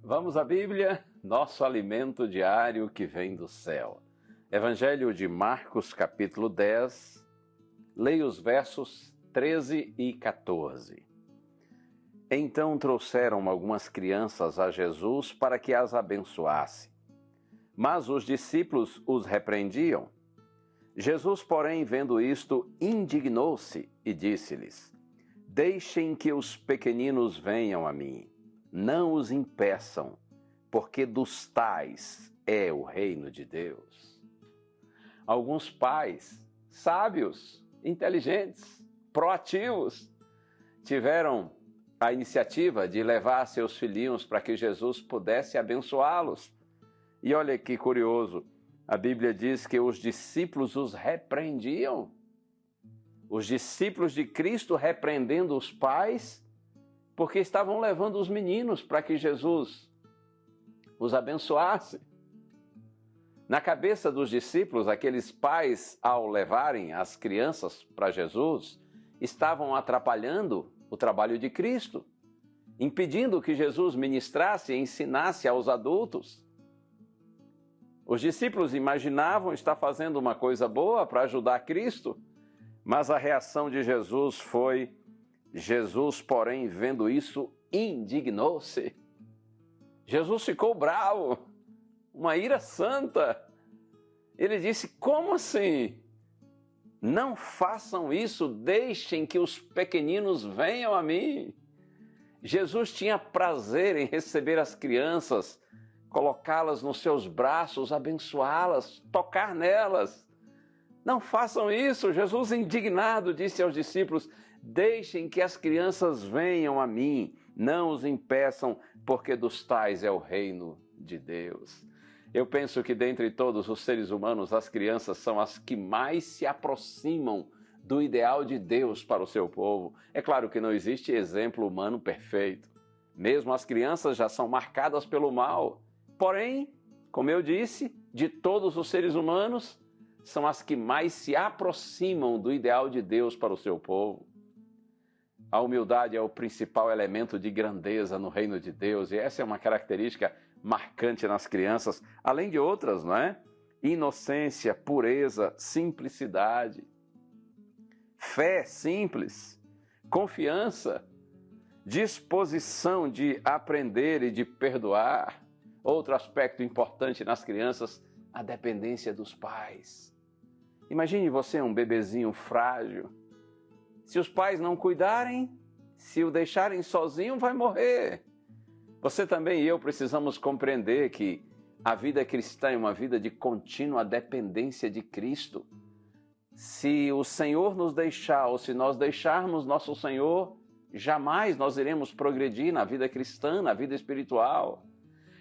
Vamos à Bíblia, nosso alimento diário que vem do céu. Evangelho de Marcos, capítulo 10, leia os versos 13 e 14. Então trouxeram algumas crianças a Jesus para que as abençoasse. Mas os discípulos os repreendiam. Jesus, porém, vendo isto, indignou-se e disse-lhes: Deixem que os pequeninos venham a mim, não os impeçam, porque dos tais é o reino de Deus. Alguns pais, sábios, inteligentes, proativos, tiveram a iniciativa de levar seus filhinhos para que Jesus pudesse abençoá-los. E olha que curioso, a Bíblia diz que os discípulos os repreendiam. Os discípulos de Cristo repreendendo os pais, porque estavam levando os meninos para que Jesus os abençoasse. Na cabeça dos discípulos, aqueles pais, ao levarem as crianças para Jesus, estavam atrapalhando o trabalho de Cristo, impedindo que Jesus ministrasse e ensinasse aos adultos. Os discípulos imaginavam estar fazendo uma coisa boa para ajudar Cristo, mas a reação de Jesus foi: Jesus, porém, vendo isso, indignou-se. Jesus ficou bravo, uma ira santa. Ele disse: como assim? Não façam isso, deixem que os pequeninos venham a mim. Jesus tinha prazer em receber as crianças, colocá-las nos seus braços, abençoá-las, tocar nelas. Não façam isso. Jesus, indignado, disse aos discípulos: Deixem que as crianças venham a mim, não os impeçam, porque dos tais é o reino de Deus. Eu penso que dentre todos os seres humanos, as crianças são as que mais se aproximam do ideal de Deus para o seu povo. É claro que não existe exemplo humano perfeito. Mesmo as crianças já são marcadas pelo mal. Porém, como eu disse, de todos os seres humanos, são as que mais se aproximam do ideal de Deus para o seu povo. A humildade é o principal elemento de grandeza no reino de Deus, e essa é uma característica marcante nas crianças, além de outras, não é? Inocência, pureza, simplicidade, fé simples, confiança, disposição de aprender e de perdoar. Outro aspecto importante nas crianças, a dependência dos pais. Imagine você um bebezinho frágil. Se os pais não cuidarem, se o deixarem sozinho, vai morrer. Você também e eu precisamos compreender que a vida cristã é uma vida de contínua dependência de Cristo. Se o Senhor nos deixar, ou se nós deixarmos nosso Senhor, jamais nós iremos progredir na vida cristã, na vida espiritual.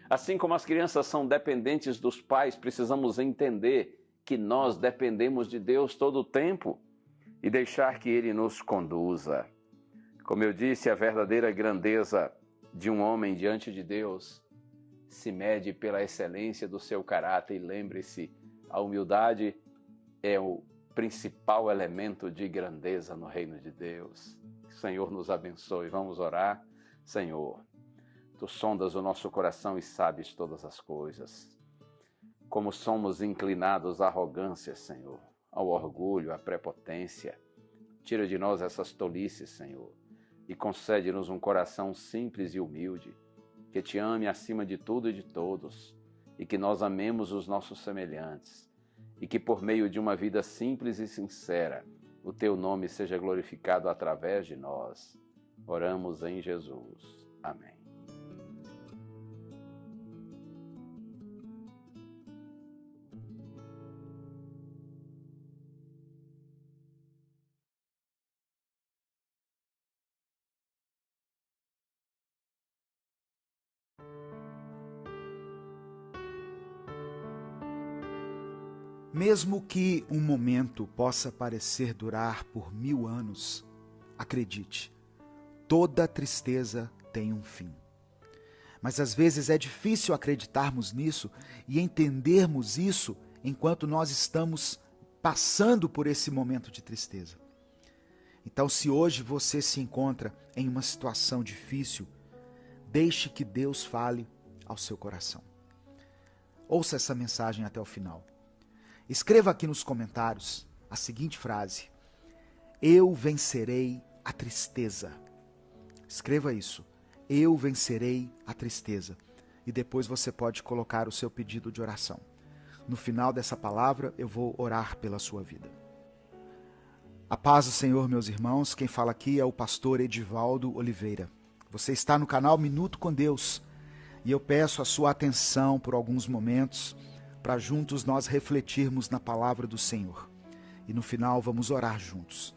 Assim como as crianças são dependentes dos pais, precisamos entender que nós dependemos de Deus todo o tempo e deixar que Ele nos conduza. Como eu disse, a verdadeira grandeza de um homem diante de Deus se mede pela excelência do seu caráter. E lembre-se, a humildade é o principal elemento de grandeza no reino de Deus. Que o Senhor nos abençoe. Vamos orar. Senhor, Tu sondas o nosso coração e sabes todas as coisas. Como somos inclinados à arrogância, Senhor, ao orgulho, à prepotência. Tira de nós essas tolices, Senhor, e concede-nos um coração simples e humilde, que Te ame acima de tudo e de todos, e que nós amemos os nossos semelhantes, e que por meio de uma vida simples e sincera, o Teu nome seja glorificado através de nós. Oramos em Jesus. Amém. Mesmo que um momento possa parecer durar por 1000 anos, acredite, toda tristeza tem um fim. Mas às vezes é difícil acreditarmos nisso e entendermos isso enquanto nós estamos passando por esse momento de tristeza. Então, se hoje você se encontra em uma situação difícil, deixe que Deus fale ao seu coração. Ouça essa mensagem até o final. Escreva aqui nos comentários a seguinte frase: eu vencerei a tristeza. Escreva isso: eu vencerei a tristeza. E depois você pode colocar o seu pedido de oração. No final dessa palavra, eu vou orar pela sua vida. A paz do Senhor, meus irmãos. Quem fala aqui é o pastor Edivaldo Oliveira. Você está no canal Minuto com Deus. E eu peço a sua atenção por alguns momentos para juntos nós refletirmos na palavra do Senhor. E no final vamos orar juntos.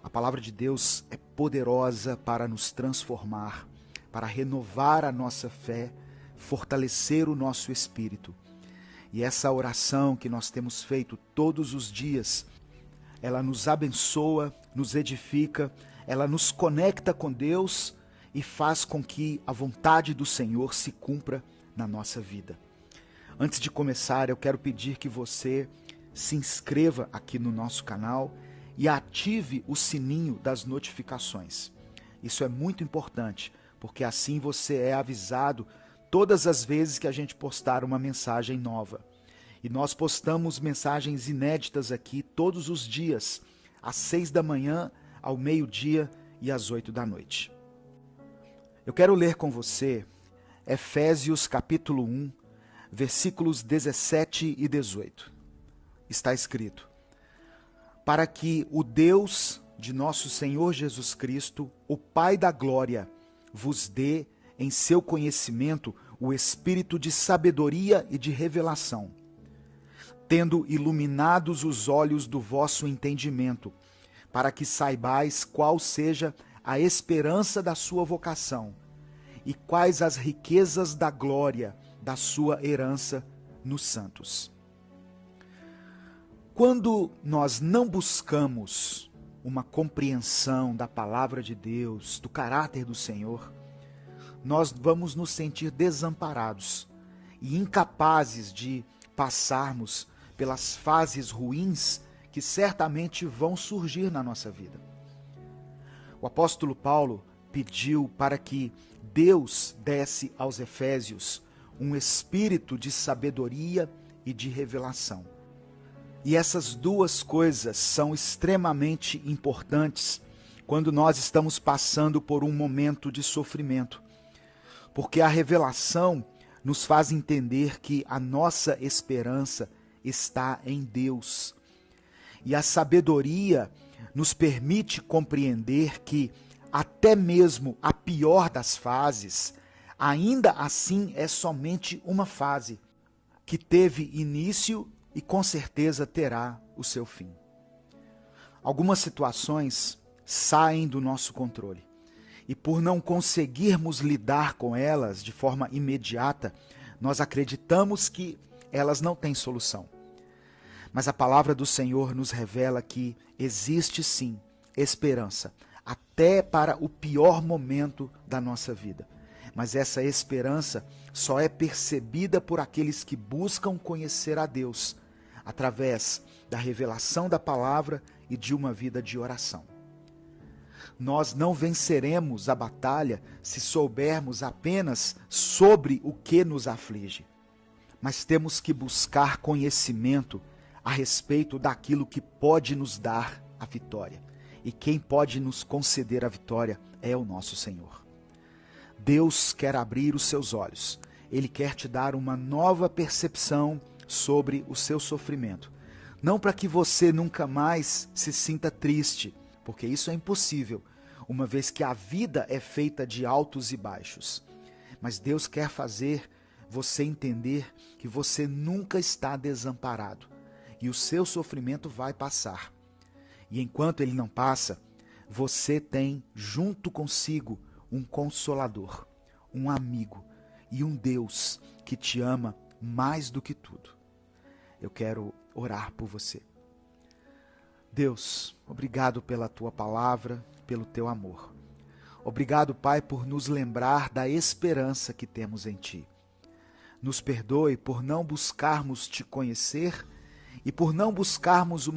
A palavra de Deus é poderosa para nos transformar, para renovar a nossa fé, fortalecer o nosso espírito. E essa oração que nós temos feito todos os dias, ela nos abençoa, nos edifica, ela nos conecta com Deus e faz com que a vontade do Senhor se cumpra na nossa vida. Antes de começar, eu quero pedir que você se inscreva aqui no nosso canal e ative o sininho das notificações. Isso é muito importante, porque assim você é avisado todas as vezes que a gente postar uma mensagem nova. E nós postamos mensagens inéditas aqui todos os dias, às 6 da manhã, ao meio-dia e às 8 da noite. Eu quero ler com você Efésios capítulo 1, versículos 17 e 18. Está escrito: para que o Deus de nosso Senhor Jesus Cristo, o Pai da glória, vos dê em seu conhecimento o espírito de sabedoria e de revelação, tendo iluminados os olhos do vosso entendimento, para que saibais qual seja a esperança da sua vocação e quais as riquezas da glória da sua herança nos santos. Quando nós não buscamos uma compreensão da palavra de Deus, do caráter do Senhor, nós vamos nos sentir desamparados e incapazes de passarmos pelas fases ruins que certamente vão surgir na nossa vida. O apóstolo Paulo pediu para que Deus desse aos Efésios um espírito de sabedoria e de revelação. E essas duas coisas são extremamente importantes quando nós estamos passando por um momento de sofrimento, porque a revelação nos faz entender que a nossa esperança está em Deus. E a sabedoria nos permite compreender que até mesmo a pior das fases, ainda assim é somente uma fase que teve início e com certeza terá o seu fim. Algumas situações saem do nosso controle e por não conseguirmos lidar com elas de forma imediata, nós acreditamos que elas não têm solução. Mas a palavra do Senhor nos revela que existe sim esperança, até para o pior momento da nossa vida. Mas essa esperança só é percebida por aqueles que buscam conhecer a Deus, através da revelação da palavra e de uma vida de oração. Nós não venceremos a batalha se soubermos apenas sobre o que nos aflige, mas temos que buscar conhecimento a respeito daquilo que pode nos dar a vitória. E quem pode nos conceder a vitória é o nosso Senhor. Deus quer abrir os seus olhos. Ele quer te dar uma nova percepção sobre o seu sofrimento. Não para que você nunca mais se sinta triste, porque isso é impossível, uma vez que a vida é feita de altos e baixos. Mas Deus quer fazer você entender que você nunca está desamparado e o seu sofrimento vai passar. E enquanto ele não passa, você tem junto consigo um consolador, um amigo e um Deus que te ama mais do que tudo. Eu quero orar por você. Deus, obrigado pela tua palavra, pelo teu amor. Obrigado, Pai, por nos lembrar da esperança que temos em ti. Nos perdoe por não buscarmos te conhecer e por não buscarmos uma